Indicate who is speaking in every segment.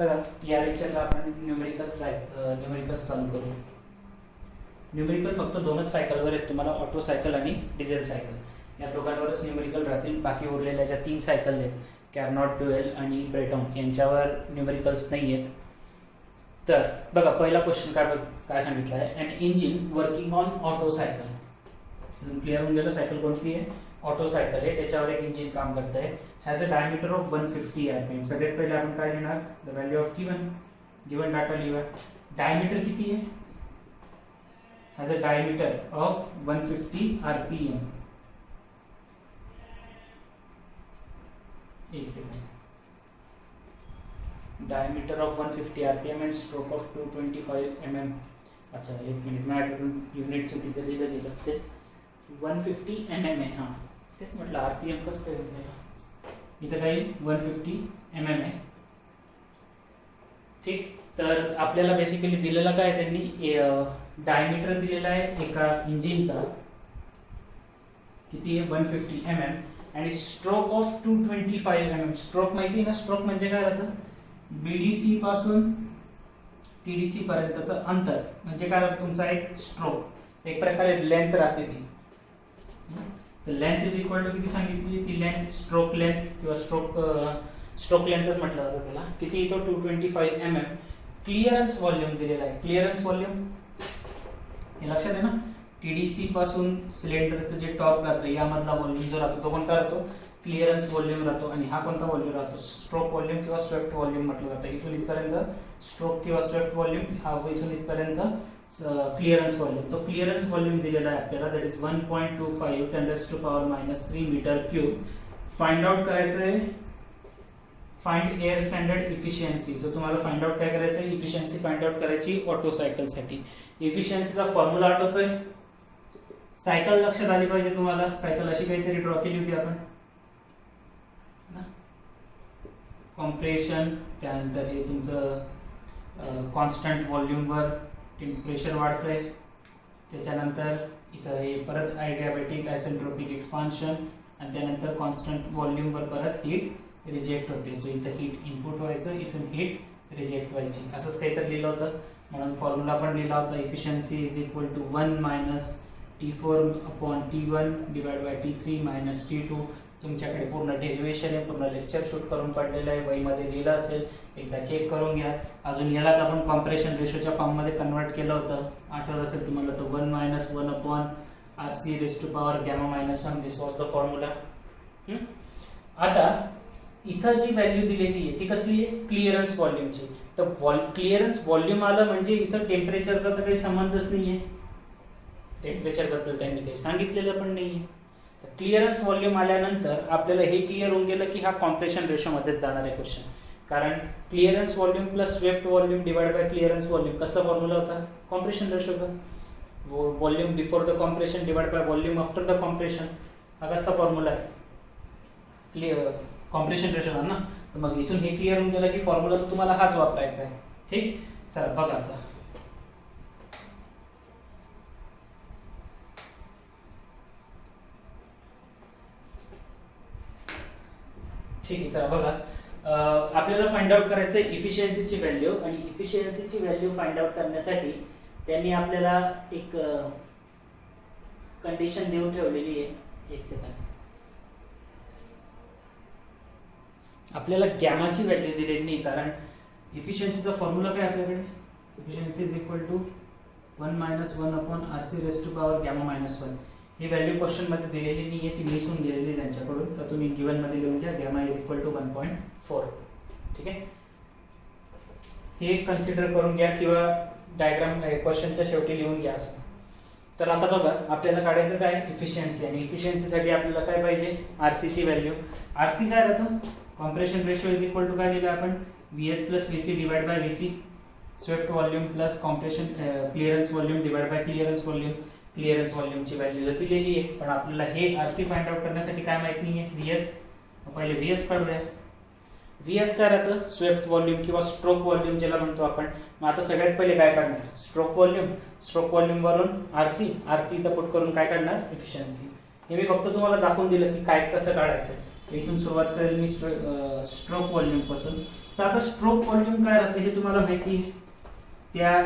Speaker 1: बघा या लेक्चरला आपण न्यूमेरिकल्स चालू करू. न्यूमेरिकल फक्त दोनच सायकलवर आहेत तुम्हाला, ऑटो सायकल आणि डिझेल सायकल. या दोघांवरच न्यूमेरिकल राहतील. बाकी उरलेल्या ज्या 3 सायकल आहेत कॅरनॉट, ड्युएल आणि ब्रेटॉन यांच्यावर न्यूमेरिकल्स नाही आहेत. तर बघा पहिला क्वेश्चन काय सांगितलं आहे, an engine working on Otto cycle. Clear होऊन गेलं सायकल कोणती आहे, ऑटो सायकल आहे. त्याच्यावर एक इंजिन काम करत आहे. Has a diameter of 150 rpm. सगळ्यात पहिले आपण काय लिहिणार, the value of given data लिहा. डायमीटर किती आहे, has a diameter of 150 rpm. एक second. Diameter of 150 rpm and stroke of 225 mm. अच्छा एक मिनिट, माझ्याकडून युनिट चुकीचं लिहिलं गेलं असेल. 150 mm आहे. हां तेच म्हटलं, rpm कसं काय होतं. इथं काही 150 mm आहे. ठीक. तर आपल्याला बेसिकली दिलेला काय, त्यांनी डायमीटर दिलेला आहे एका इंजिनचा किती आहे, 150 mm आणि स्ट्रोक ऑफ 225 mm. स्ट्रोक माहिती आहे ना, स्ट्रोक म्हणजे काय राहतं, बीडीसी पासून टीडीसी पर्यंतचं अंतर म्हणजे काय राहतं तुमचा एक स्ट्रोक. एक प्रकारे लेंथ राहते ती. तर लेंथ इज इक्वल टू किती सांगितली, ती लेंथ स्ट्रोक लेंथ किंवा स्ट्रोक लेंथच म्हटलं जातं त्याला. किती येतो, 225 mm. क्लिअरन्स व्हॉल्यूम दिलेला आहे. क्लिअरन्स व्हॉल्यूम हे लक्षात आहे ना, टीडीसी पासून सिलेंडरचं जे टॉप राहतं यामधला व्हॉल्यूम जो राहतो तो कोणता राहतो, क्लिअरन्स व्हॉल्यूम राहतो. आणि हा कोणता व्हॉल्यूम राहतो, स्ट्रोक व्हॉल्यूम किंवा स्वेप्ट व्हॉल्यूम म्हटलं जातं. इथून इथपर्यंत स्ट्रोक किंवा स्वेप्ट व्हॉल्यूम, हा इथून इथपर्यंत क्लिअरन्स व्हॉल्यूम. तो क्लिअरन्स व्हॉल्यूम दिलेला आहे आपल्याला, that is 1.25 10⁻³ metre cube. Find out करायचं आहे, find air standard efficiency. So तुम्हाला फाइंड आउट काय करायचं आहे, इफिशियन्सी फाइंड आउट करायची ऑटो सायकलसाठी. इफिशियन्सीचा फॉर्म्युला आठवतोय, सायकल लक्षात आली पाहिजे तुम्हाला. सायकल अशी काहीतरी ड्रॉ केली होती आपण ना, कॉम्प्रेशन, त्यानंतर हे तुमचं कॉन्स्टंट व्हॉल्यूमवर प्रेशर वाढतंय, त्याच्यानंतर इथं हे परत आयडियाबॅटिक आयसेंट्रोपिक एक्सपान्शन, आणि त्यानंतर कॉन्स्टंट व्हॉल्यूमवर परत हीट रिजेक्ट होते. सो इथं हीट इनपुट व्हायचं, इथून हीट रिजेक्ट व्हायची. असंच काहीतरी लिहिलं होतं. म्हणून फॉर्म्युला पण लिहिला होता, efficiency is equal to 1 - T4/T1 divide by T3 - T2. तुमच्याकडे पूर्ण डेरिव्हेशन आहे, पूर्ण लेक्चर शूट करून पडलेलं आहे, वहीमध्ये लिहिलं असेल, एकदा चेक करून घ्या. अजून यालाच आपण कॉम्प्रेशन रेशोच्या फॉर्ममध्ये कन्वर्ट केलं होतं, आठवत असेल तुम्हाला. तर 1 - 1/RC⁻⁻1. This was the formula. आता इथं जी व्हॅल्यू दिलेली आहे ती कसली आहे, क्लिअरन्स व्हॉल्यूमची. तर क्लिअरन्स व्हॉल्यूम आलं म्हणजे इथं टेम्परेचरचा तर काही संबंधच नाहीये, टेम्परेचर बद्दल त्यांनी काही सांगितलेलं पण नाहीये. तर क्लिअरन्स व्हॉल्यूम आल्यानंतर आपल्याला हे क्लिअर होऊन गेलं की हा कॉम्प्रेशन रेशोमध्येच जाणार आहे क्वेश्चन. कारण clearance volume plus swept volume divide by clearance volume कसला फॉर्म्युला होता, कॉम्प्रेशन रेशोचा. Volume before the compression divide by volume after the compression, हा कसला फॉर्म्युला आहे, क्लिअर कॉम्प्रेशन रेशो ना. तर मग इथून हे क्लिअर होऊन गेलं की फॉर्म्युला तर तुम्हाला हाच वापरायचा आहे. ठीक. चला बघा आता, ठीक आहे. चला बघा, आपल्याला फाइंड आउट करायचं आहे इफिशियन्सीची व्हॅल्यू. आणि इफिशियन्सीची व्हॅल्यू फाइंड आउट करण्यासाठी त्यांनी आपल्याला एक कंडिशन देऊन ठेवलेली आहे. एक सेकंड. आपल्याला गॅमाची व्हॅल्यू दिलेली नाही, कारण इफिशियन्सीचा फॉर्म्युला काय आपल्याकडे, efficiency is equal to 1 - 1/RC⁻⁻1. ही व्हॅल्यू क्वेश्चन मध्ये दिलेली नाही आहे, ती मिस होऊन गेलेली त्यांच्याकडून. तर तुम्ही गिवन मध्ये लिहून घ्या, गॅमा इज इक्वल टू 1.4. ठीक आहे. हे कन्सिडर करून घ्या किंवा डायग्राम क्वेश्चनच्या शेवटी लिहून घ्या असं. तर आता बघा, आपल्याला काढायचं काय, इफिशियन्सी. आणि इफिशियन्सीसाठी आपल्याला काय पाहिजे, आरसीची व्हॅल्यू. आरसी काय राहतं, compression ratio is equal to काय लिहिलं आपण, VS + VC divide by VC. Swept volume plus compression clearance volume divide by clearance volume. Clearance व्हॉल्यूमची व्हॅल्यू दिलेली आहे, पण आपल्याला हे आरसी फाइंड आउट करण्यासाठी काय माहित नाहीये, VS. पहिले VS काढूया. VS काय राहतं, स्वेप्ट व्हॉल्यूम किंवा स्ट्रोक व्हॉल्यूम ज्याला म्हणतो आपण. मग आता सगळ्यात पहिले काय काढणार, स्ट्रोक व्हॉल्यूम. स्ट्रोक व्हॉल्यूम वरून आरसी, आरसी इथं पुट करून काय काढणार, इफिशियन्सी. हे मी फक्त तुम्हाला दाखवून दिलं की काय कसं काढायचं. इथून सुरुवात करेल मी स्ट्रोक व्हॉल्यूम पासून. तर आता स्ट्रोक व्हॉल्यूम काय राहते हे तुम्हाला माहिती आहे. त्या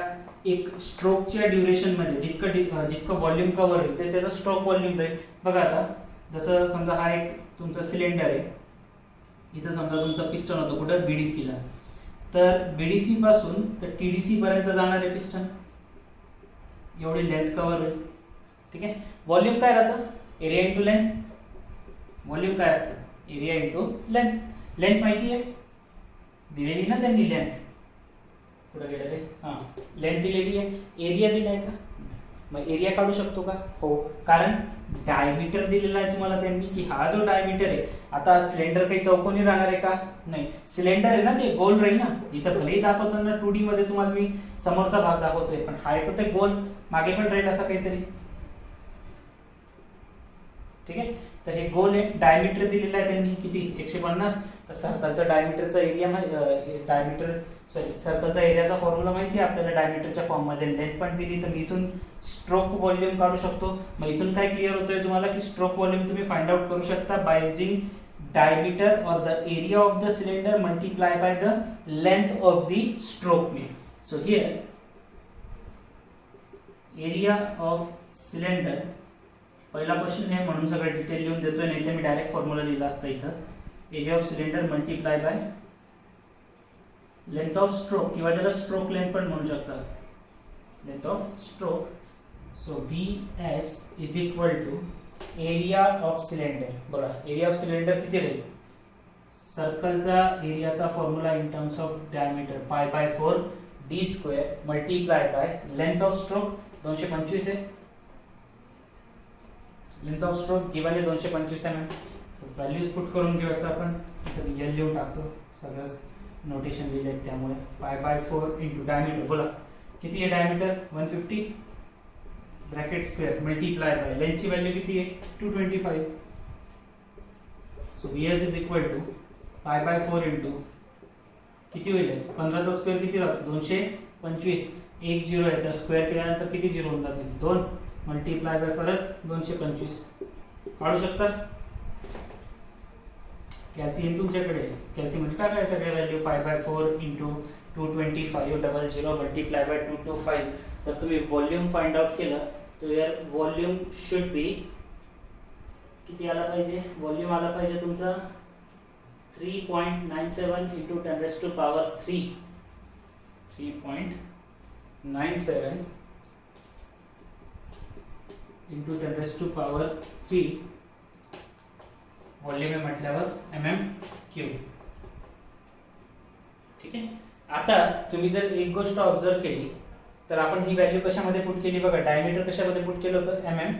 Speaker 1: एक स्ट्रोकच्या ड्युरेशन मध्ये जितकं व्हॉल्यूम कव्हर होईल ते त्याचा स्ट्रोक व्हॉल्यूम राहील. बघा आता जसं समजा हा एक तुमचा सिलेंडर आहे, इथं समजा तुमचा पिस्टन होतं कुठं बीडीसी ला, तर बीडीसी पासून तर टीडीसी पर्यंत जाणार आहे पिस्टन, एवढी लेंथ कव्हर होईल. ठीक आहे. व्हॉल्यूम काय राहतं? Area into length. व्हॉल्यूम काय असतं? Area into length. लेंथ माहिती आहे दिलेली ना त्यांनी, लेंथ पुढे गेलं रे, हां लेंथ दिलेली आहे, एरिया दिलाय का? मग एरिया काढू शकतो का? हो, कारण डायमीटर दिलेला आहे तुम्हाला त्यांनी की हा जो डायमीटर आहे, आता सिलेंडर काही चौकोनी राहणार आहे का? नाही, सिलेंडर आहे ना ते गोल राहील ना. इथं भलेही दाखवताना 2D मध्ये तुम्हाला मी समोरचा भाग दाखवतोय, पण हा येतो ते गोल मागे पण राहील असं काहीतरी. ठीक आहे. तर हे गोल आहे, डायमीटर दिलेला आहे त्यांनी किती? 150. तर सर्कलचा डायमीटरचा एरिया सर्कलचा एरियाचा फॉर्म्युला माहिती आहे आपल्याला डायमीटरच्या फॉर्म मध्ये. लेंथ पण दिली तर मी इथून स्ट्रोक व्हॉल्यूम काढू शकतो. मग इथून काय क्लिअर होतंय तुम्हाला की स्ट्रोक व्हॉल्यूम तुम्ही फाइंड आउट करू शकता by using diameter or the area of the cylinder multiplied by the length of the stroke wheel. So here area of cylinder, पहिला क्वेश्चन आहे म्हणून सगळं डिटेल लिहून देतोय, नाही तर मी डायरेक्ट फॉर्म्युला लिहिला असता इथं. Area of cylinder multiply by length of stroke, किंवा ज्याला स्ट्रोक लेंथ पण म्हणू शकतात, length of stroke. So VS is equal to area of cylinder. बघा एरिया ऑफ सिलेंडर किती राहील? सर्कलचा एरियाचा formula in terms of diameter π/4 d² multiply by length of stroke 225 आहे. लेंथ ऑफ स्ट्रोक गिवन आहे 225 mm. व्हॅल्यूज पुट करून घेऊयात आपण. तर एल लिहून टाकतो, सगळंच नोटेशन लिहिले आहेत त्यामुळे. π/4 इंटू डायमीटर. बोला किती आहे diameter? 150 bracket square multiply by लेंथची व्हॅल्यू किती आहे? 225. So VS is equal to π/4 into किती होईल? 15चा स्क्वेअर किती राहतो? 225. एक झिरो आहे तर स्क्वेअर केल्यानंतर किती झिरो होऊन जातील? 2 मल्टिप्लाय बाय परत 225. काढू शकता? कॅल्सी तुमच्याकडे, कॅल्सी मध्ये टाकाय सगळ्या व्हॅल्यू. π/4 into 225 00 multiply by 225. तर तुम्ही व्हॉल्यूम फाइंड आउट केलं तर यार व्हॉल्यूम शुड बी किती आला पाहिजे? व्हॉल्यूम आला पाहिजे तुमचा 3.97 इंटू 10⁻³ 3.97 इंटू 10⁻³ व्हॉल्यूम आहे म्हटल्यावर mm³. ठीक आहे. आता तुम्ही जर एक गोष्ट ऑब्झर्व केली तर आपण ही व्हॅल्यू कशामध्ये पुट केली? बघा डायमीटर कशामध्ये पुट केलं होतं? mm.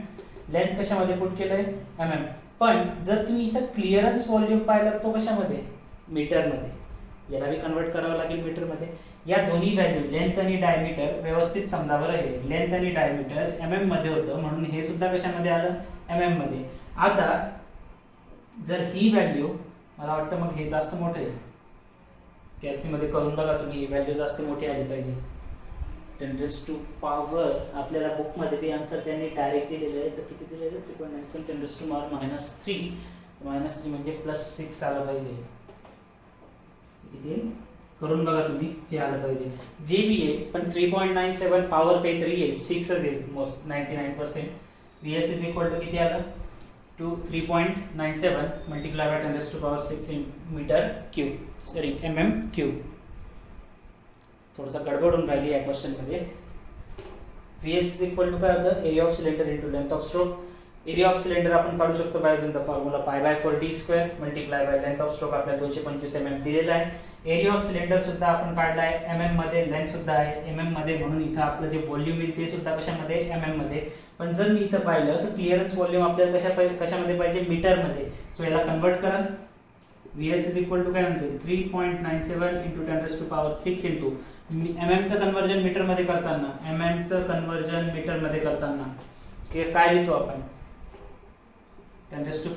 Speaker 1: लेंथ कशामध्ये पुट केलंय? mm. पण जर तुम्ही इथं क्लिअरन्स व्हॉल्यूम पाहिला तो कशामध्ये? मीटर मध्ये. याला भी कन्वर्ट करावं लागेल मीटर मध्ये. या दोन्ही व्हॅल्यू लेंथ आणि डायमीटर व्यवस्थित समजा बरं. हे लेंथ आणि डायमीटर mm मध्ये होतं म्हणून हे सुद्धा कशामध्ये आलं? mm मध्ये. आता जर ही व्हॅल्यू, मला वाटतं मग हे जास्त मोठं आहे, कॅल्सी मध्ये करून बघा तुम्ही, ही व्हॅल्यू जास्त मोठी आली पाहिजे. 10⁻⁻ आपल्याला बुक मध्ये ते आन्सर त्यांनी डायरेक्ट दिलेलं आहे. तर किती दिलेलं? 3.97 10⁻³ -3 म्हणजे +6 आलं पाहिजे. किती करून बघा तुम्ही, हे आलं पाहिजे. जे बी आहे पण 3.97 पॉवर काहीतरी येईल, 6च येईल most 99%. VS is equal to किती आलं? 3.97 multiply by 10⁻⁶ m³. Sorry mm³. थोडासा गडबड होऊन राहिली या क्वेश्चन मध्ये. VS इज इक्वल टू काय होतं? Area of cylinder into length of stroke. Area of cylinder आपण काढू शकतो by using the formula π/4 d² multiply by length of stroke आपल्याला 225 mm दिलेला आहे. एरिया ऑफ सिलेंडर सुद्धा आपण काढला आहे mm मध्ये, लेंथ सुद्धा आहे mm मध्ये, म्हणून इथं आपलं जे व्हॉल्यूम येईल ते सुद्धा कशामध्ये? mm मध्ये. पण जर मी इथं पाहिलं तर क्लिअरन्स व्हॉल्यूम आपल्याला कशामध्ये पाहिजे? मीटर मध्ये. सो याला कन्वर्ट करा. VS इज इक्वल टू काय म्हणतो? 3.97 इंटू 10⁻⁶ इंटू mm चं कन्वर्जन मीटर मध्ये करताना, mm चं कन्वर्जन मीटर मध्ये करताना काय लिहितो आपण? 10⁻³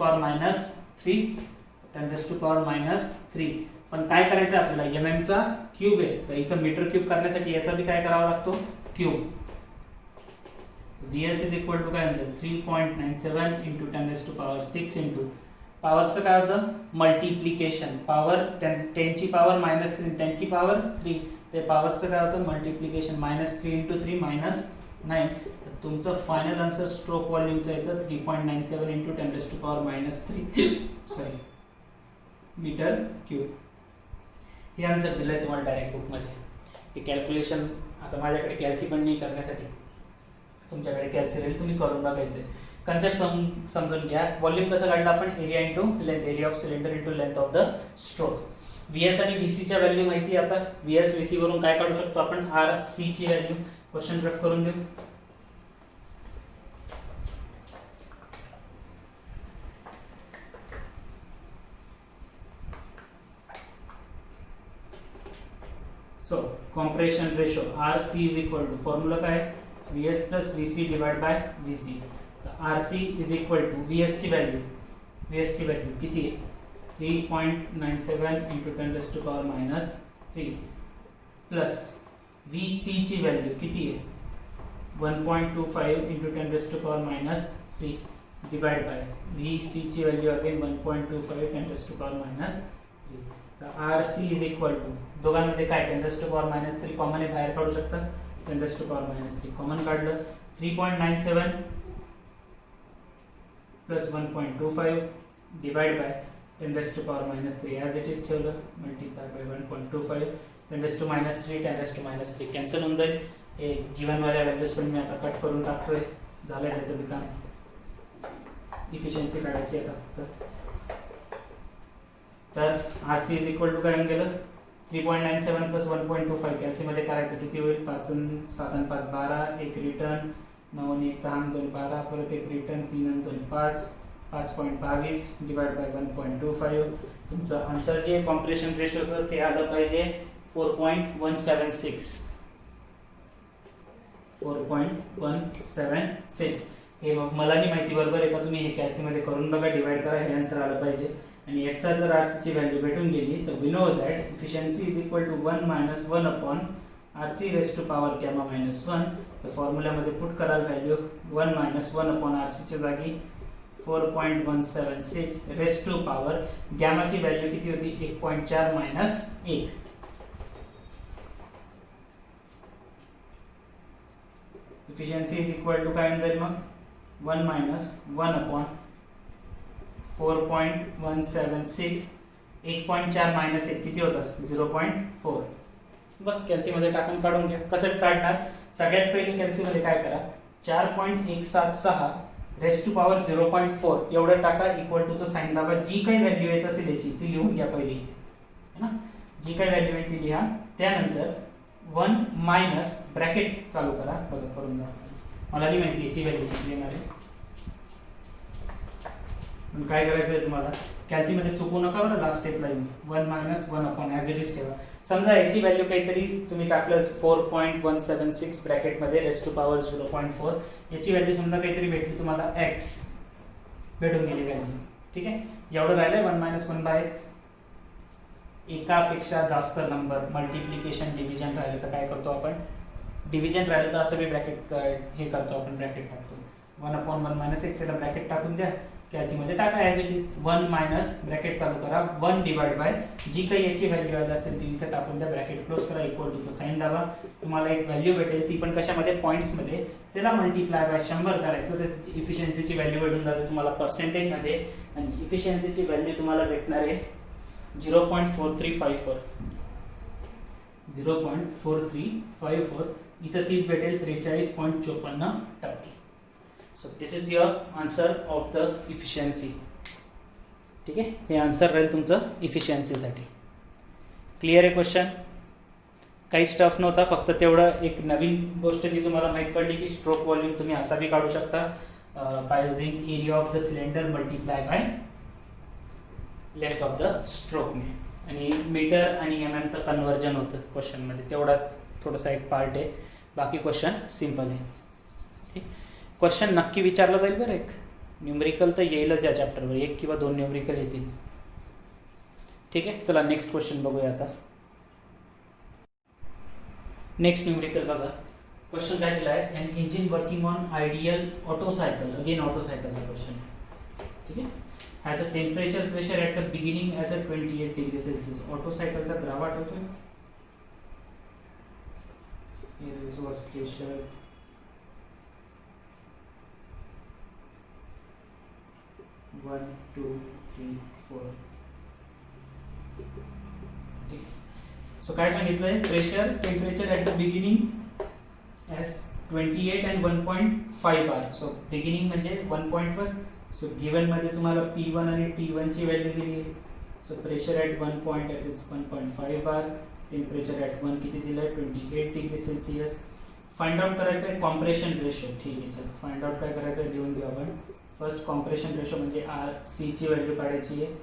Speaker 1: पण काय करायचं आपल्याला? mm चा क्यूब आहे तर इथं मीटर क्यूब करण्यासाठी याचा भी काय करावा लागतो? Cube. VS is equal to काय म्हणतो? 3.97 इंटू 10⁻⁶ इंटू पॉवरचं काय होतं मल्टिप्लिकेशन, पॉवर 10 ची पॉवर -3 त्यांची पॉवर 3, ते पॉवरचं काय होतं मल्टिप्लिकेशन, -3 × 3 -9. तुमचं फायनल आन्सर स्ट्रोक व्हॉल्यूमचं येतं 3.97 × 10⁻³ सॉरी मीटर क्यूब. हे आन्सर दिलंय तुम्हाला डायरेक्ट बुकमध्ये. हे कॅल्क्युलेशन आता माझ्याकडे कॅल्सी पण नाही करण्यासाठी, तुमच्याकडे कॅल्सी राहील, तुम्ही करून बघायचं. कन्सेप्ट समजून घ्या. व्हॉल्यूम कसं काढलं आपण, area into length, area of cylinder into length of the stroke. VS आणि व्हीसीच्या व्हॅल्यू माहिती आहे आता. व्हीएस व्हीसी वरून काय काढू शकतो आपण, आर सी ची व्हॅल्यू. क्वेश्चन रफ करून देऊ. So compression ratio R C is equal to, formula काय VS plus VC divide by VC. R C is equal to VS ची व्हॅल्यू, व्हीएस ची व्हॅल्यू किती आहे 3.97 × 10⁻³ प्लस व्हीसी ची value किती आहे 1.25 × 10⁻³ डिवाइड बाय व्हीसी ची व्हॅल्यू अगेन 1.25 × 10⁻³. तर R C is equal to, दोघांमध्ये काय 10⁻³ कॉमन आहे, बाहेर काढू शकता. 10⁻³ कॉमन काढलं, 3.97 plus 1.25 divide by 10⁻³ as it is ठेवलं, मल्टिप्लाय बाय 1.25, 10⁻³ 10⁻³ कॅन्सल होऊन जाईल. हे गिवन वाल्या व्हॅल्यूज पण मी आता कट करून टाकतोय. झालंय त्याचं विधान. इफिशियन्सी काढायची आता फक्त. तर R C is equal to काय होऊन गेलं 3.97 प्लस 1.25 कॅल्सीमध्ये करायचं किती होईल, 5 × 7 × 5 12, एक रिटर्न, 9 × 1 10 2 12, परत एक रिटर्न, 3 × 2 5, 5.22 डिवाइड बाय 1.25. तुमचं आन्सर जे कॉम्प्रेशन रेशोचं ते आलं पाहिजे 4.176. 4.176. हे मग मला नाही माहिती बरोबर आहे का, तुम्ही हे कॅल्सीमध्ये करून बघा, डिवाइड करा, हे आन्सर आलं पाहिजे. आणि एकदा जर आरसी ची व्हॅल्यू भेटून गेली तर we know that efficiency is equal to 1 - 1 upon RC raise to power gamma -1. तर फॉर्म्युल्यामध्ये पुट कराल व्हॅल्यू 1 - 1 अपॉन आरसी च्या जागी 4.176 रेस टू पॉवर गॅमाची व्हॅल्यू किती होती 1.4 - 1. इफिशियन्सी इज इक्वल टू काय होईल मग 1 - 1 अपॉन 4.176. 1.4 - 1 किती होतं 0.4. बस कॅल्सीमध्ये टाकून काढून घ्या. कसं काढणार, सगळ्यात पहिले कॅल्सीमध्ये काय करा 4.176 रेस टू पॉवर 0.4 एवढं टाका, इक्वल टूचं साइन दाबा. जी काही व्हॅल्यू येत असेल याची ती लिहून घ्या पहिले, है ना. जी काही व्हॅल्यू येईल ती लिहा. त्यानंतर 1 मायनस ब्रॅकेट चालू करा. बघा करून जा, मला नाही माहिती याची व्हॅल्यू किती येणार आहे. काय करायचं आहे तुम्हाला, कॅल्सीमध्ये चुकू नका बरं. लास्ट स्टेपला येऊन 1 - 1 अपॉन ॲज इट इज ठेवा. समजा याची व्हॅल्यू काहीतरी तुम्ही टाकलं 4.176 ब्रॅकेटमध्ये रेस टू पॉवर 0.4. याची व्हॅल्यू समजा काहीतरी भेटली तुम्हाला x भेटून गेली व्हॅल्यू. ठीक आहे, एवढं राहिलंय 1 - 1/x. एकापेक्षा जास्त नंबर मल्टिप्लिकेशन डिव्हिजन राहिलं तर काय करतो आपण, डिव्हिजन राहिलं तर असं बी ब्रॅकेट हे करतो आपण, ब्रॅकेट टाकतो. 1/1 - x याला ब्रॅकेट टाकून द्या, कॅल्सीमध्ये टाका as it is. 1 minus bracket चालू करा 1 डिवाइड बाय जी काही याची व्हॅल्यू आली असेल ती इथे टाकून द्या, ब्रॅकेट क्लोज करा, इक्वल टू साइन दाबा. तुम्हाला एक व्हॅल्यू भेटेल, ती पण कशामध्ये पॉईंट्समध्ये. त्याला मल्टिप्लाय बाय 100 करायचं, तर इफिशियन्सीची व्हॅल्यू भेटून जाते तुम्हाला पर्सेंटेजमध्ये. आणि इफिशियन्सीची व्हॅल्यू तुम्हाला भेटणार आहे 0.4354. 0.4354. इथं तीच भेटेल 43.54%. So this is your answer of the efficiency. ठीक आहे, हे आन्सर राहील तुमचं इफिशियन्सीसाठी. क्लिअर आहे क्वेश्चन, काही स्टफ नव्हता, फक्त तेवढं एक नवीन गोष्ट जी तुम्हाला माहीत पडली की स्ट्रोक व्हॉल्यूम तुम्ही असा बी काढू शकता by using area of the cylinder multiply by length of the स्ट्रोकने. आणि मीटर आणि mm चं कन्वर्जन होतं क्वेश्चनमध्ये, तेवढाच थोडासा एक पार्ट आहे, बाकी क्वेश्चन सिम्पल आहे. ठीक, क्वेश्चन नक्की विचारला जाईल बरं. एक न्यूमरिकल तर येईलच या चॅप्टरवर, 1 किंवा 2 न्यूमरिकल येतील. ठीक आहे, चला नेक्स्ट क्वेश्चन बघूया आता. नेक्स्ट न्यूमरिकल बघा. क्वेश्चन काय दिला आहे, an engine working on ideal auto cycle. Again auto सायकलचा क्वेश्चन. ठीक आहे, has a temperature pressure at the beginning as a 28 degree Celsius. Auto सायकलचा ग्राफ आठवतोय? Here was pressure 1 2 3 4. ठीक. सो काय सांगितलंय? Pressure temperature at the beginning as 28 and 1.5 bar. So beginning म्हणजे 1.1. So given मध्ये तुम्हाला P1 आणि T1 ची व्हॅल्यू दिली आहे. So pressure at 1 point at is 1.5 bar. Temperature at 1 किती दिलंय? 28 डिग्री सेल्सिअस. फाइंड आउट करायचं आहे कॉम्प्रेशन रेशो. ठीक आहे, चल फाइंड आउट काय करायचं आहे लिहून घेऊ आपण. फर्स्ट कॉम्प्रेशन रेशो म्हणजे RC ची व्हॅल्यू काढायची आहे.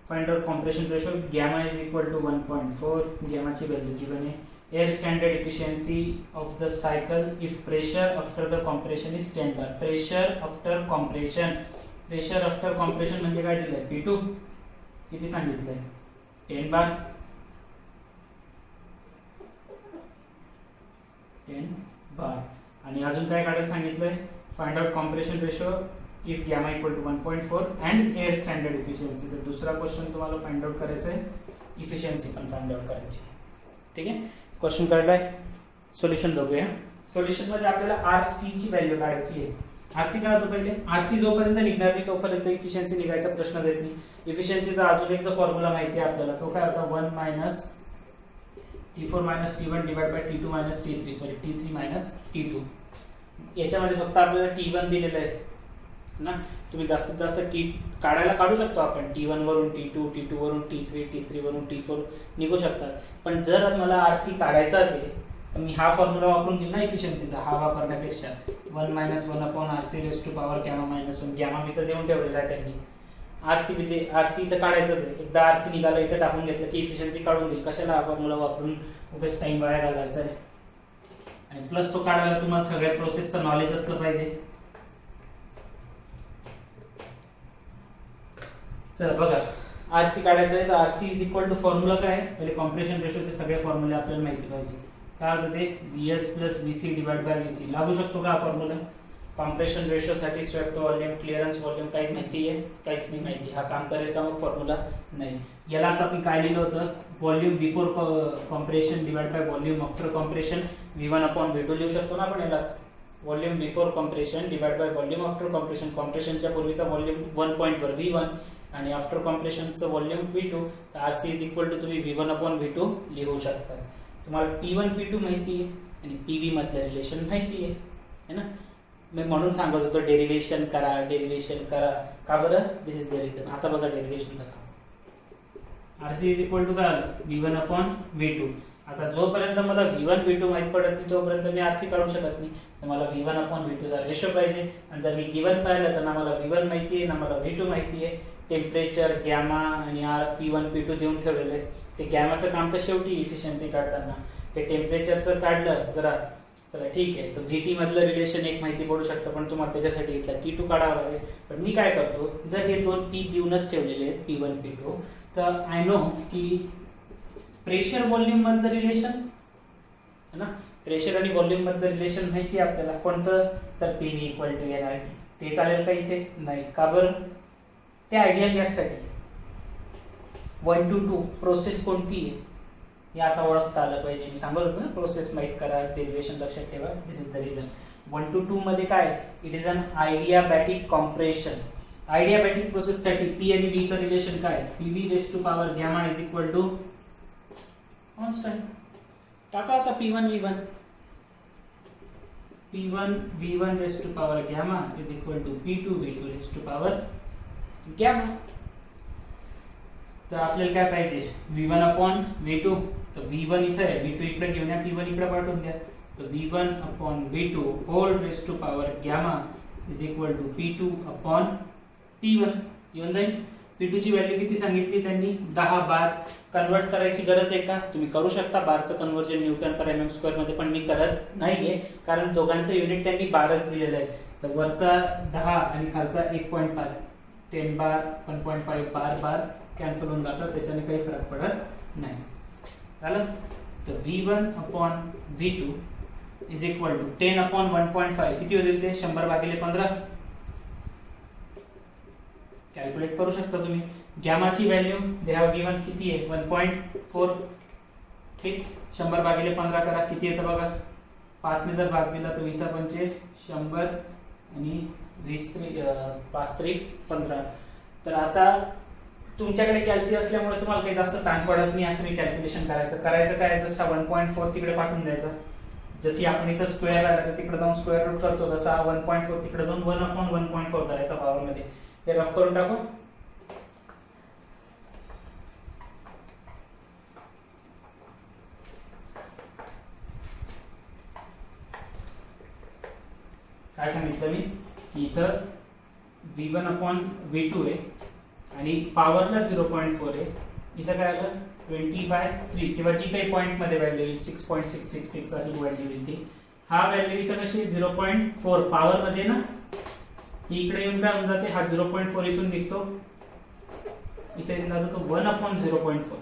Speaker 1: Find out compression ratio. Gamma is equal to 1.4. गॅमाची व्हॅल्यू गिवन आहे. Air standard efficiency of the cycle if pressure after the compression is 10 bar. Pressure after compression. Pressure after compression म्हणजे काय दिलंय? P2 किती सांगितलंय? 10 बार. 10 बार. आणि अजून काय काढायला सांगितलंय? Find out compression ratio if gamma equal to 1.4 and air standard efficiency. तर दुसरा क्वेश्चन तुम्हाला फाइंड आउट करायचा आहे, इफिशियन्सी पण फाइंड आउट करायची. ठीक आहे, क्वेश्चन काढलाय. सोल्युशन बघूया. सोल्युशन मध्ये आपल्याला RC ची व्हॅल्यू काढायची आहे. RC काय होतं पहिले? RC जोपर्यंत निघणार नाही तोपर्यंत इफिशियन्सी निघायचा प्रश्न येत नाही. इफिशियन्सीचा अजून एक जो फॉर्म्युला माहिती आहे आपल्याला, तो काय होता? 1 minus T4 minus T1 divide by T2 minus T3. Sorry, T3 minus T2. याच्यामध्ये फक्त आपल्याला T1 दिलेलं आहे ना. तुम्ही जास्तीत जास्त T काढायला काढू शकतो आपण. T1 वरून T2, T2 वरून T3, T3 वरून T4 निघू शकतात. पण जर मला RC काढायचाच आहे तर मी हा फॉर्म्युला वापरून घेईल ना इफिशियन्सीचा. हा वापरण्यापेक्षा 1 minus 1 upon RC raise to power gamma minus 1. गॅमा मी तर देऊन ठेवलेला आहे त्यांनी. RC इथं काढायचंच आहे. एकदा RC निघालं इथं टाकून घेतलं की इफिशियन्सी काढून घेईल. कशाला हा फॉर्म्युला वापरून उगाच टाइम वाया घालायचा आहे. आणि प्लस तो काढायला तुम्हाला सगळ्या प्रोसेसचं नॉलेज असलं पाहिजे. चला बघा, RC काढायचं आहे तर RC is equal to formula काय आहे? पहिले कॉम्प्रेशन रेशोचे सगळे फॉर्म्युले आपल्याला माहिती पाहिजे. काय होतं ते? VS plus VC divide by VC. लागू शकतो का हा फॉर्म्युला? कॉम्प्रेशन रेशो साठी स्वेप्ट व्हॉल्यूम, क्लिअरन्स व्हॉल्यूम काही माहिती आहे? काहीच नाही माहिती. हा काम करेल का मग फॉर्म्युला? नाही. यालाच आपण काय लिहिलं होतं? Volume before compression divide by volume after compression V1 upon V2 लिहू शकतो ना आपण यालाच. Volume before compression divide by volume after compression. कॉम्प्रेशनच्या पूर्वीचा व्हॉल्यूम 1 पॉईंटवर V1 आणि आफ्टर कॉम्प्रेशनचं व्हॉल्यूम V2. तर RC इज इक्वल टू तुम्ही V1 अपॉन V2 लिहू शकता. तुम्हाला P1 P2 माहिती आहे आणि PV मधलं रिलेशन माहिती आहे ना. मी म्हणून सांगत होतो डेरिव्हेशन करा, डेरिव्हेशन करा. का बरं? दिस इज द रिझन. आता बघा डेरिव्हेशनचं काम. RC इज इक्वल टू काय? V1 upon V2. आता जोपर्यंत मला V1 V2 माहित पडत नाही तोपर्यंत मी RC काढू शकत नाही. तर मला V1 अपॉन V2 चा रेशो पाहिजे. आणि जर मी गिवन पाहिलं तर ना मला V1 माहिती आहे ना मला V2 माहिती आहे. टेम्परेचर, गॅमा आणि P1 P2 देऊन ठेवलेले. ते गॅमाचं काम तर शेवटी इफिशियन्सी काढताना. ते टेम्परेचरचं काढलं जरा, चला ठीक आहे. तर VT मधलं रिलेशन एक माहिती पडू शकतं पण तुम्हाला त्याच्यासाठी इथला T2 काढावा लागेल. पण मी काय करतो, जर हे दोन T देऊनच ठेवलेले आहेत P1 P2, तर आय नो की प्रेशर व्हॉल्यूम मधलं रिलेशन है ना. प्रेशर आणि व्हॉल्यूम मधलं रिलेशन माहिती आहे आपल्याला. कोणतं? Sir PV equal to NRT. ते चालेल का इथे? नाही. का बरं? ते आयडियल गॅससाठी 1 to 2 प्रोसेस कोणती आहे हे आता ओळखता आलं पाहिजे. मी सांगत होतो ना प्रोसेस माहित करा, डेरिव्हेशन लक्षात ठेवा. This is the reason. 1 to 2 मध्ये काय? It is an adiabatic compression. Adiabatic process साठी P आणि V चं रिलेशन काय? PV raise to power gamma is equal to constant. टाका आता P1 V1. P1 V1 raise to power gamma is equal to P2 V2 raise to power gamma. तर आपल्याला काय पाहिजे? V1 upon V2. तर V1 इथे आहे, V2 इकडे घेऊन या, P1 इकडे पाठवून द्या. तर V1 upon V2 whole raise to power gamma is equal to P2 upon P1. येऊन जाईल. P2 ची व्हॅल्यू किती सांगितली त्यांनी? 10 बार. कन्वर्ट करायची गरज आहे का? तुम्ही करू शकता बारचं कन्वर्जन न्यूटन पर mm स्क्वेअर मध्ये, पण मी करत नाहीये कारण दोघांचं युनिट त्यांनी बारच दिलेलं आहे. तर वरचा 10 आणि खालचा 1.5. 10 बार 1.5 बार बार कॅन्सल होऊन जातात, त्याच्याने काही फरक पडत नाही. झालं. तर V1 upon V2 is equal to 10 upon 1.5. किती होतील ते? 100 भागिले 15. कॅल्क्युलेट करू शकता तुम्ही. गॅमाची व्हॅल्यू दे हॅव गिवन किती आहे 1.4. ठीक, 100 भागिले 15 करा, किती येतं बघा. 5 ने जर भाग दिला तर 20 पंचे 100 आणि 20 5 त्रिक 15. तर आता तुमच्याकडे कॅल्सी असल्यामुळे तुम्हाला काही जास्त ताण पडत नाही असं मी कॅल्क्युलेशन करायचं काय, जस्ट 1.4 तिकडे पाठवून द्यायचा. जशी आपण इथं स्क्वेअर आहे तिकडे जाऊन स्क्वेअर रूट करतो तसा 1.4 तिकडे जाऊन 1/1.4 करायचा पॉवर मध्ये. हे रफ करून टाकू. काय सांगितलं मी की इथं V1/V2 आहे आणि पॉवरला 0.4 आहे. इथं काय आलं 20/3 किंवा जी काही पॉईंट मध्ये व्हॅल्यू येईल 6.666 अशी व्हॅल्यू येईल ती. हा व्हॅल्यू इथं कशी 0.4 पॉवर मध्ये ना, ही इकडे येऊन काय होऊन जाते, हा 0.4 इथून निघतो, इथे येऊन जातो तो 1/0.4.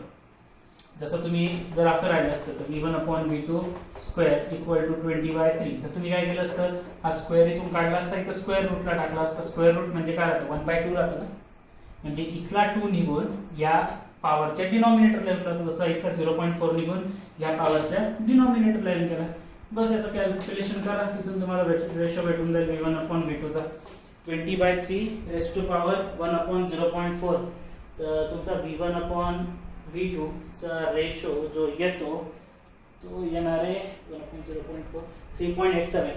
Speaker 1: जसं तुम्ही जर असं राहिलं असतं तर V1/V2 स्क्वेअर इक्वल टू 20/3, तर तुम्ही काय केलं असतं, हा स्क्वेअर इथून काढला असता, इथं स्क्वेअर रूटला टाकला असता. स्क्वेअर रूट म्हणजे काय राहतं 1/2 राहतं ना, म्हणजे इथला 2 निघून या पॉवरच्या डिनॉमिनेटरला येतात. जसं इथला 0.4 निघून या पॉवरच्या डिनॉमिनेटरला येऊन गेला. बस याचं कॅल्क्युलेशन करा, इथून तुम्हाला रेशो भेटून जाईल V1/V2 चा 20/3 रेस टू पॉवर 1/0.4. तर तुमचा V1/V2 चा रेशो जो येतो तो येणार आहे 1/0.4 3.87.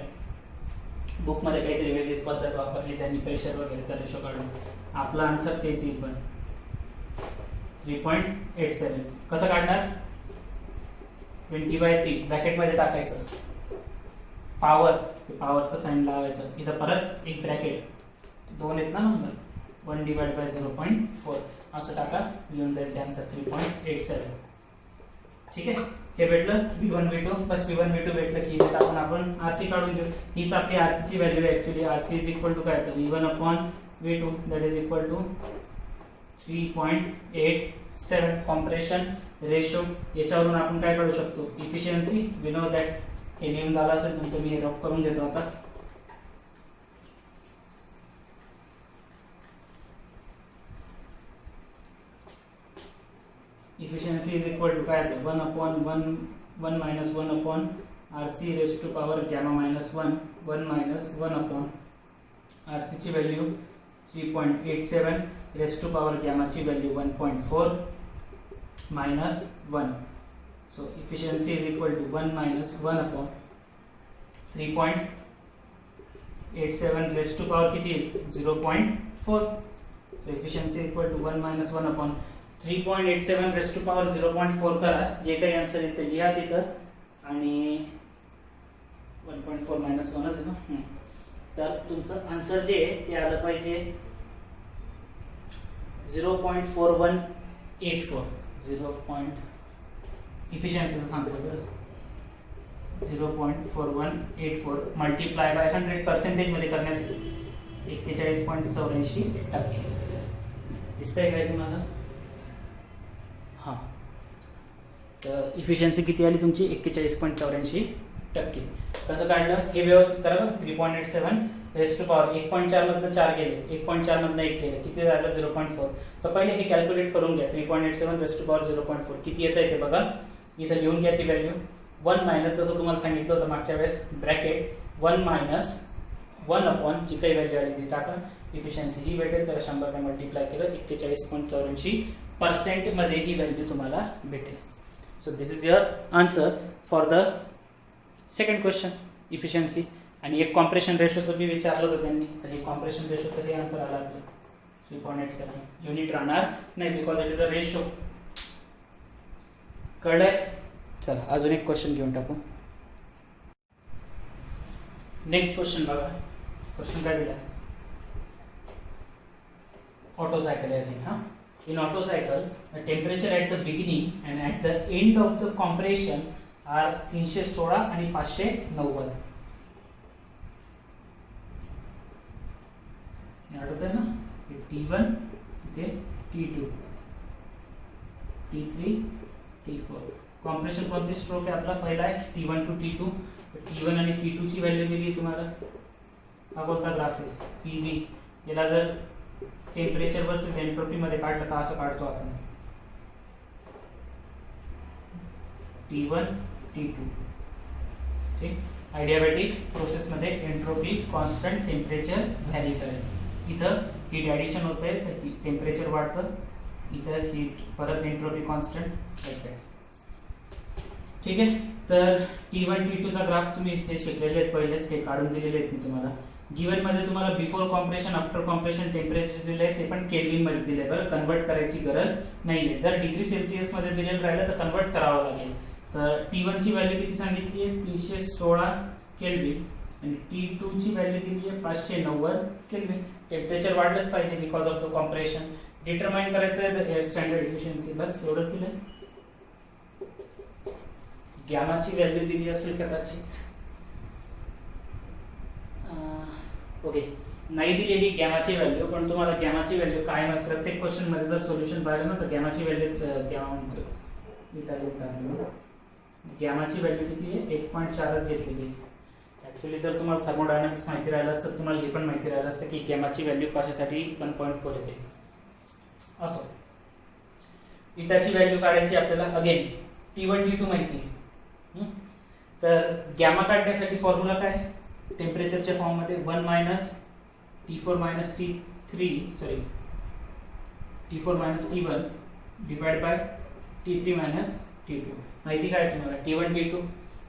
Speaker 1: बुक मध्ये काहीतरी वेगळीच पद्धत वापरली त्यांनी प्रेशर वगैरेचा रेशो काढून. आपला आन्सर तेच येईल पण 3.87. कसं काढणार, 20/3 ब्रॅकेट मध्ये टाकायचं पॉवर, ते पॉवरचं साइन लावायचं, इथं परत एक ब्रॅकेट, 2 आहेत ना नंबर, 1/0.4 असं टाका, येऊन जाईल ते आन्सर 3.87. ठीक आहे, हे भेटलं V1/V2. बस V1/V2 भेटलं की आपण RC काढून घेऊ. हीच आपली RC ची व्हॅल्यू आहे. Actually RC is equal to काय, तर V1/V2 that is equal to 3.87 compression ratio. याच्यावरून आपण काय काढू शकतो, इफिशियन्सी. We know that. हे लिहून झालं असेल तुमचं, मी हे रफ करून देतो आता. इफिशियन्सी इज इक्वल टू काय, 1/1 minus 1 RC raise to power gamma minus 1 minus 1 RC ची व्हॅल्यू 3.87 रेस टू पॉवर गॅमाची value 1.4 minus 1. So efficiency is equal to 1 minus 1 3.87 raised to power किती 0.4. So efficiency equal to 1 minus 1 3.87 raised to power 0.4 करा. जे काही answer येईल ते लिहा तिथं आणि 1.4 minus 1 आहे ना. तर तुमचं आन्सर जे आहे ते आलं पाहिजे 0.4184. 0. इफिशियन्सीचं सांगतो बरं, 0.4184 मल्टिप्लाय बाय 100% मध्ये करण्यासाठी 41.84%. दिसतंय काय तुम्हाला? हां, तर इफिशियन्सी किती आली तुमची 41.84%. कसं काढलं हे व्यवस्थित करा बघा. 3.87 रेस टू पॉवर 1.4 मधनं 4 गेले, 1.4 मधनं 1 गेले, किती झालं 0.4. तर पहिले हे कॅल्क्युलेट करून घ्या. 3.87 रेस टू पॉवर 0.4 किती येतं आहे ते बघा. इथं लिहून घ्या ती व्हॅल्यू. 1 मायनस, जसं तुम्हाला सांगितलं होतं मागच्या वेळेस, ब्रॅकेट 1 minus 1 अपॉन जी काही व्हॅल्यू आली ती टाका. इफिशियन्सी ही भेटेल, तर 100 ने मल्टिप्लाय केलं 41.84% मध्ये ही व्हॅल्यू तुम्हाला भेटेल. So this is your answer for the second question, efficiency. आणि एक कॉम्प्रेशन रेशोचं बी विचारलं होतं त्यांनी, तर हे कॉम्प्रेशन रेशोचं हे आन्सर आला आपलं 3.87. युनिट राहणार नाही because it is a ratio. कळलंय? चला अजून एक क्वेश्चन घेऊन टाकू. नेक्स्ट क्वेश्चन बघा. क्वेश्चन काय दिला, ऑटो सायकल आहे हा. In Otto cycle, the temperature at the beginning and at the end of the compression are 316 आणि 590. आठवतंय ना, T1 ते T2 T3 T4. कॉम्प्रेशन कोणती स्ट्रोक आहे आपला, पहिला आहे T1 to T2. T1 आणि T2 ची व्हॅल्यू दिली तुम्हाला. हा कोणता ग्राफ आहे PV. याला जर टेम्परेचर वर्सेस एंट्रोपी मध्ये काढलं तर असं काढतो आपण T1 T2. ठीक, आयडियाबॅटिक प्रोसेस मध्ये एंट्रोपी कॉन्स्टंट, टेम्परेचर व्हॅरी करेल. इथं हीट ॲडिशन होतंय तर टेम्परेचर वाढतं, इथं हीट परत एंट्रोपी कॉन्स्टंट. ठीक आहे, तर T1 T2 चा ग्राफ तुम्ही इथे शिकलेले आहेत, पहिलेच हे काढून दिलेले आहेत मी तुम्हाला. गिवन मध्ये तुम्हाला before compression after compression temperature दिले आहे, ते पण केल्विन मध्ये दिले. बरं, कन्वर्ट करायची गरज नाहीये. जर डिग्री सेल्सिअस मध्ये दिलेलं राहिलं तर कन्वर्ट करावं लागेल. तर T1 ची व्हॅल्यू किती सांगितली आहे 316 केल्विन आणि T2 ची व्हॅल्यू दिली आहे 590 केल्विन. टेम्परेचर वाढलंच पाहिजे because of the compression. Determine करायचं आहे द एअर स्टँडर्ड एफिशियन्सी, बस एवढंच दिलं. गॅमाची व्हॅल्यू दिली असेल कदाचित, ओके, नाही दिलेली गॅमाची व्हॅल्यू, पण तुम्हाला गॅमाची व्हॅल्यू काय नसतं. प्रत्येक क्वेश्चन मध्ये जर सोल्युशन पाहिलं ना तर गॅमाची व्हॅल्यू गॅमाची व्हॅल्यू किती आहे 1.4च घेतलेली. ऍक्च्युली जर तुम्हाला थर्मोडायनामिक्स माहिती राहिलं असतं तुम्हाला हे पण माहिती राहिलं असतं की गॅमाची व्हॅल्यू कशासाठी 1.4 येते. असो, इटाची व्हॅल्यू काढायची आपल्याला. अगेन T1 T2 माहिती आहे, तर गॅमा काढण्यासाठी फॉर्म्युला काय, टेम्परेचरच्या फॉर्म मध्ये 1 minus T4 minus T3 sorry T4 minus T1 divide by T3 minus T2. माहिती काय तुम्हाला T1 T2,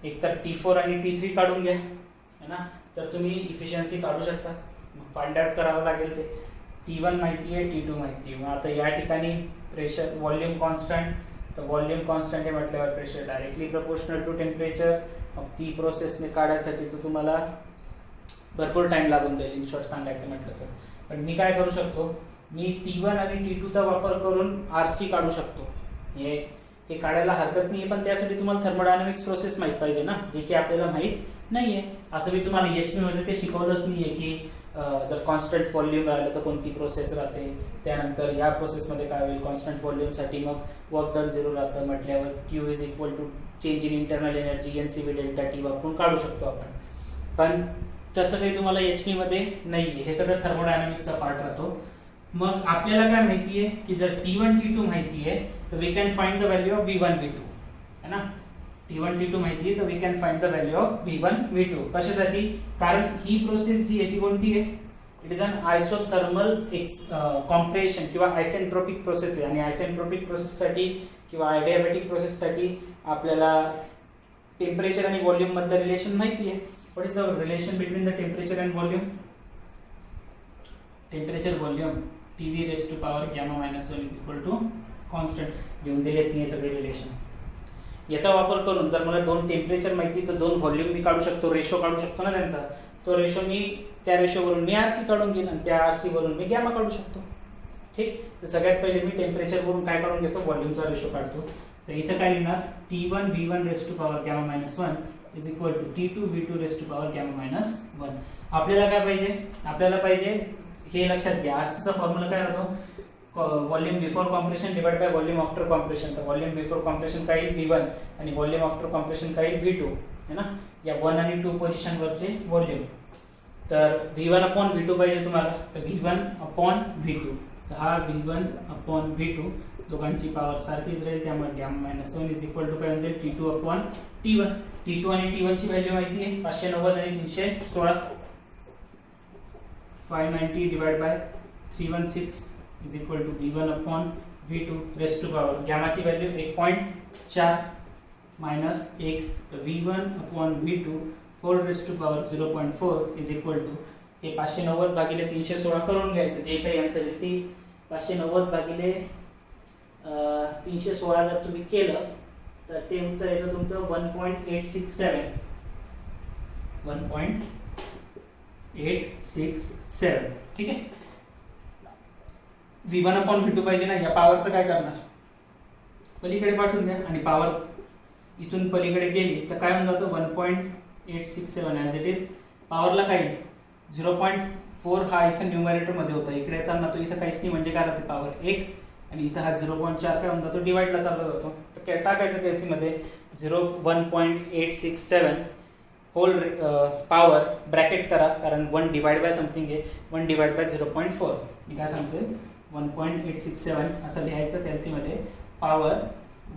Speaker 1: एक तर T4 आणि T3 काढून घ्या है ना, तर तुम्ही इफिशियन्सी काढू शकता. फाइंड आउट करावं लागेल ते. T1 माहिती आहे, T2 माहिती आहे. आता या ठिकाणी प्रेशर व्हॉल्यूम कॉन्स्टंट, तर व्हॉल्यूम कॉन्स्टंट आहे म्हटल्यावर pressure directly proportional to temperature. ती प्रोसेसने काढायसाठी तर तुम्हाला भरपूर टाइम लागून जाईल इन शॉर्ट सांगायचं म्हटलं तर. पण मी काय करू शकतो, मी T1 आणि T2 चा वापर करून RC काढू शकतो. हे काढायला हरकत नाही, पण त्यासाठी तुम्हाला थर्मोडायनामिक्स प्रोसेस माहित पाहिजे ना, जे की आपल्याला माहित नाहीये. असं मी तुम्हाला HP मध्ये ते शिकवलंच नाहीये की जर कॉन्स्टंट व्हॉल्यूम राहिलं तर कोणती प्रोसेस राहते, त्यानंतर या प्रोसेसमध्ये काय होईल, कॉन्स्टंट व्हॉल्यूमसाठी मग वर्क डन 0 राहतं म्हटल्यावर Q is equal to change in internal energy NCV delta T वापरून काढू शकतो आपण. पण तसं काही तुम्हाला HP मध्ये नाही, हे सगळं थर्मोडायनामिक्सचा पार्ट राहतो. मग आपल्याला काय माहिती आहे की जर T1 T2 माहिती आहे तर we can find the value of V1 V2 है ना. T1 T2 माहिती आहे तर we can find the value of V1 V2. कशासाठी, कारण ही प्रोसेस जी आहे ती कोणती आहे, it is an isothermal compression किंवा आयसेंट्रोपिक प्रोसेस आहे. आणि आयसेंट्रोपिक प्रोसेससाठी किंवा आयडियाबॅटिक प्रोसेससाठी आपल्याला टेम्परेचर आणि व्हॉल्यूम मधलं रिलेशन माहिती आहे. What is the relation between the temperature and volume, temperature volume TV raised to power gamma minus 1 is equal to constant. घेऊन दिलेत मी सगळे रिलेशन. याचा वापर करून जर मला दोन टेम्परेचर माहिती तर दोन व्हॉल्यूम मी काढू शकतो, रेशो काढू शकतो ना त्यांचा. तो रेशो मी त्या रेशोवरून मी RC काढून घेईन आणि त्या RC वरून मी गॅमा काढू शकतो. ठीक, तर सगळ्यात पहिले मी टेम्परेचर वरून काय काढून घेतो, व्हॉल्यूमचा रेशो काढतो. तर इथं काय लिहिणार T1 V1 raised to power gamma minus 1 is equal to T2 V2 raised to power gamma minus 1. आपल्याला काय पाहिजे, आपल्याला पाहिजे हे लक्षात घ्या. RCचा फॉर्म्युला काय राहतो, volume before compression divide by volume after compression. तर व्हॉल्यूम बिफोर कॉम्प्रेशन काय येईल V1 आणि व्हॉल्यूम आफ्टर कॉम्प्रेशन काय येईल V2 है ना. या 1 आणि 2 पोझिशन वरचे व्हॉल्यूम. तर V1 अपॉन V2 पाहिजे तुम्हाला, तर V1 अपॉन V2. तर हा V1 अपॉन V2 दोघांची पॉवर सारखीच राहील, त्यामुळे gamma minus 1 is equal to काय होईल T2 अपॉन T1. T2 आणि T1 ची व्हॅल्यू माहिती आहे 590 आणि 316. 590 divided by 316 is equal to V1 upon V2 raised to power. Gamma ची व्हॅल्यू 1.4 मायनस 1, तर V1 upon V2 whole raised to power 0.4 is equal to हे 590 भागिले 316 करून घ्यायचं. जे काही आन्सर आहे ती 590 भागिले 316 जर तुम्ही केलं तर ते उत्तर येतं तुमचं 1.867. 1.867. ठीक आहे. V1 अपॉन V2 पाहिजे ना, या पॉवरचं काय करणार, पलीकडे पाठवून द्या आणि पॉवर इथून पलीकडे गेली तर काय होऊन जातं 1.867 ॲज इट इज. पॉवरला काय 0.4 हा इथं न्यूमरेटर मध्ये होता, इकडे येताना तो इथं काहीच नाही म्हणजे काय राहते पॉवर 1 आणि इथं हा 0.4 काय होऊन जातो डिवाइडला चालला जातो. तर काय टाकायचं केसी मध्ये 1.867 होल पॉवर ब्रॅकेट करा, कारण 1 डिवाइड बाय समथिंग आहे, 1 डिवाइड बाय 0.4 मी काय सांगतोय 1.867 असं लिहायचं कॅल्सीमध्ये, पॉवर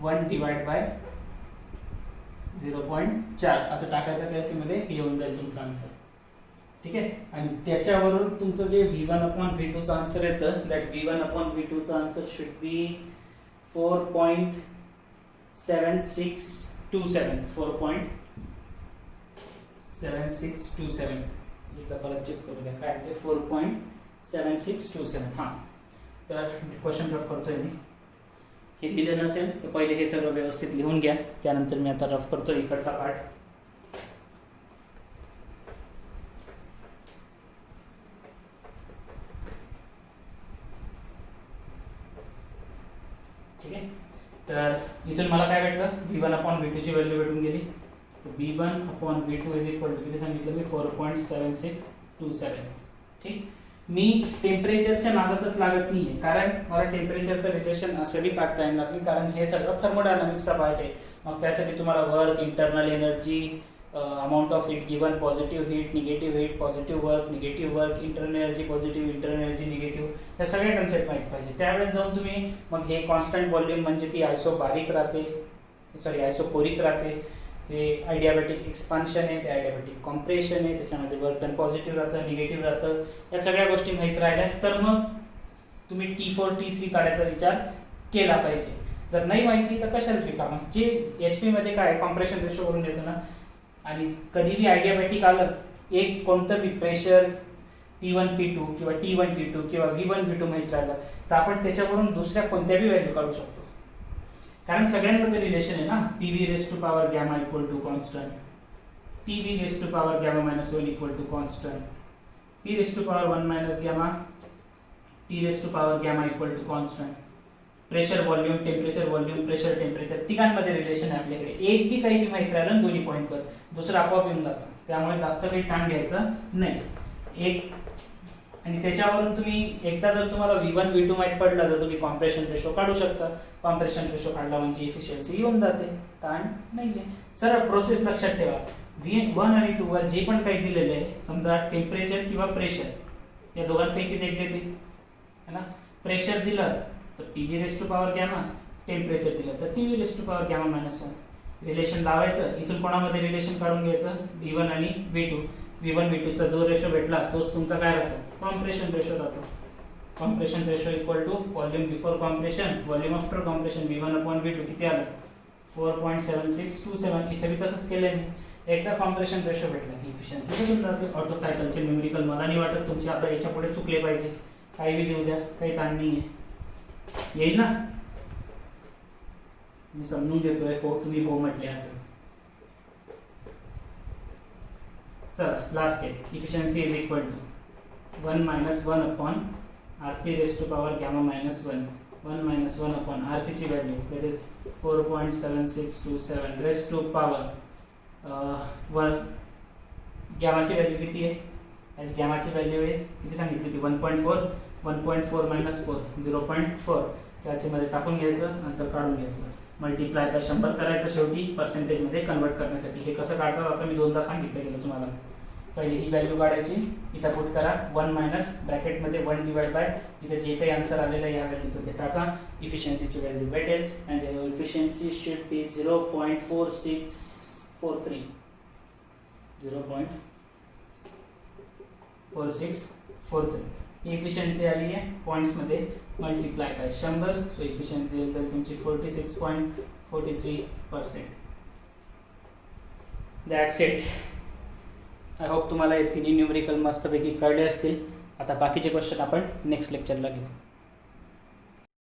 Speaker 1: 1 डिवाइड बाय 0.4 असं टाकायचं कॅल्सीमध्ये, हे येऊन जाईल तुमचा आन्सर. ठीक आहे. आणि त्याच्यावरून तुमचं जे V1/V2 चा आन्सर येतं, दॅट V1/V2 चा आन्सर शुड बी 4.7627 4.7627 एकदा परत चेक करू द्या काय ते 4.7627. हां, तर क्वेश्चन रफ करतोय मी. हे लिहिलं नसेल तर पहिले हे सगळं व्यवस्थित लिहून घ्या, त्यानंतर मी आता रफ करतो इकडचा पार्ट. ठीक आहे. तर इथून मला काय भेटलं, V1/V2 ची व्हॅल्यू भेटून गेली. V1/V2 इज इक्वल टू किती सांगितलं मी 4.7627. ठीक. मी टेम्परेचरच्या नादातच लागत नाहीये, कारण मला टेम्परेचरचं रिलेशन असं बी काढता येणार नाही, कारण हे सगळं थर्मोडायनामिक्सचा पार्ट आहे. मग त्यासाठी तुम्हाला work, internal energy, amount of heat given, positive heat, negative heat, positive work, negative work, internal energy positive, internal energy negative, या सगळ्या कन्सेप्ट माहीत पाहिजे. त्यावेळेस जाऊन तुम्ही मग हे कॉन्स्टंट व्हॉल्यूम म्हणजे ती आयसोबारिक राहते, आयसोकोरिक राहते, ते आयडियाबॅटिक एक्सपान्शन आहे, ते आयडियाबॅटिक कॉम्प्रेशन आहे, त्याच्यामध्ये वर्क डन पॉझिटिव्ह राहतं, निगेटिव्ह राहतं, या सगळ्या गोष्टी माहीत राहिल्या तर मग तुम्ही T4 T3 काढायचा विचार केला पाहिजे. जर नाही माहिती तर कशाला रिकामा, जे HP मध्ये काय कॉम्प्रेशन रेशो करून देतं ना, आणि कधी बी आयडियाबॅटिक आलं एक कोणतं बी प्रेशर P1 P2 किंवा T1 T2 किंवा V1 V2 माहीत राहिलं तर आपण त्याच्यावरून दुसऱ्या कोणत्या बी व्हॅल्यू काढू शकतो, कारण सगळ्यांमध्ये रिलेशन आहे ना. PV⁻γ equal to constant, TV⁻γ-1 equal to constant, P⁻1 - T⁻γ equal to constant. Pressure volume, temperature volume, pressure temperature, तिघांमध्ये रिलेशन आहे आपल्याकडे. एक बी काही बी माहित राहिलं दोन्ही पॉईंटवर दुसरं आपोआप येऊन जातं, त्यामुळे जास्त काही ताण घ्यायचं नाही. एक आणि त्याच्यावरून तुम्ही एकदा जर तुम्हाला V1 V2 माहित पडलं तर तुम्ही कॉम्प्रेशन रेशो काढू शकता. कॉम्प्रेशन रेशो काढला म्हणजे इफिशियन्सी येऊन जाते, ताण नाहीये. सरळ प्रोसेस लक्षात ठेवा. V1 आणि 2 वर जे पण काही दिलेलं आहे, समजा टेम्परेचर किंवा प्रेशर या दोघांपैकीच एक देतील है ना. प्रेशर दिलं तर PV⁻γ, टेम्परेचर दिलं तर TV⁻γ-1. रिलेशन लावायचं, इथून कोणामध्ये रिलेशन काढून घ्यायचं, V1 आणि V2. V1 V2 चा जो रेशो भेटला तोच तुमचा काय राहतो, कॉम्प्रेशन रेशो राहतो. Compression ratio equal to volume before compression, volume after compression. V1/V2 किती आलं 4.7627. इथे बी तसंच केलंय मी. एकदा कॉम्प्रेशन रेशो भेटला की इफिशियन्सी बदलून जाते. ऑटो सायकलचे न्यूमेरिकल मला नाही वाटत तुमचे आता याच्या पुढे चुकले पाहिजे, काही बी लिहू द्या, काही ताण नाही येईल ना. मी समजून घेतोय, हो तुम्ही हो म्हटले असेल. चला लास्ट आहे. Efficiency is equal to 1 - 1 RC⁻γ-1 1 - 1 RC ची value that is 4.7627 raise to power 1. गॅमाची व्हॅल्यू किती आहे, आणि गॅमाची व्हॅल्यू इज किती सांगितली होती 1.4. 1.4 - 4 0.4 त्याच्यामध्ये टाकून घ्यायचं, आन्सर काढून घ्यायचं, मल्टिप्लाय बाय 100 करायचं शेवटी पर्सेंटेजमध्ये कन्वर्ट करण्यासाठी. हे कसं काढतात आता मी दोनदा सांगितलं गेलं तुम्हाला. पहिले ही व्हॅल्यू काढायची, इथं पुट करा 1 मायनस ब्रॅकेटमध्ये 1 डिवाइड बाय तिथे जे काही आन्सर आलेलं आहे या व्हॅल्यूचं ते टाका, इफिशियन्सीची व्हॅल्यू भेटेल. And efficiency should be 0.4643 0.4643. Efficiency आली आहे पॉईंट्समध्ये मल्टिप्लाय बाय 100, सो इफिशियन्सी येईल तर तुमची 46.43%. That's it. आय होप तुम्हाला हे तिन्ही न्यूमेरिकल मस्तपैकी कळले असतील. आता बाकीचे क्वेश्चन आपण नेक्स्ट लेक्चरला घेऊ.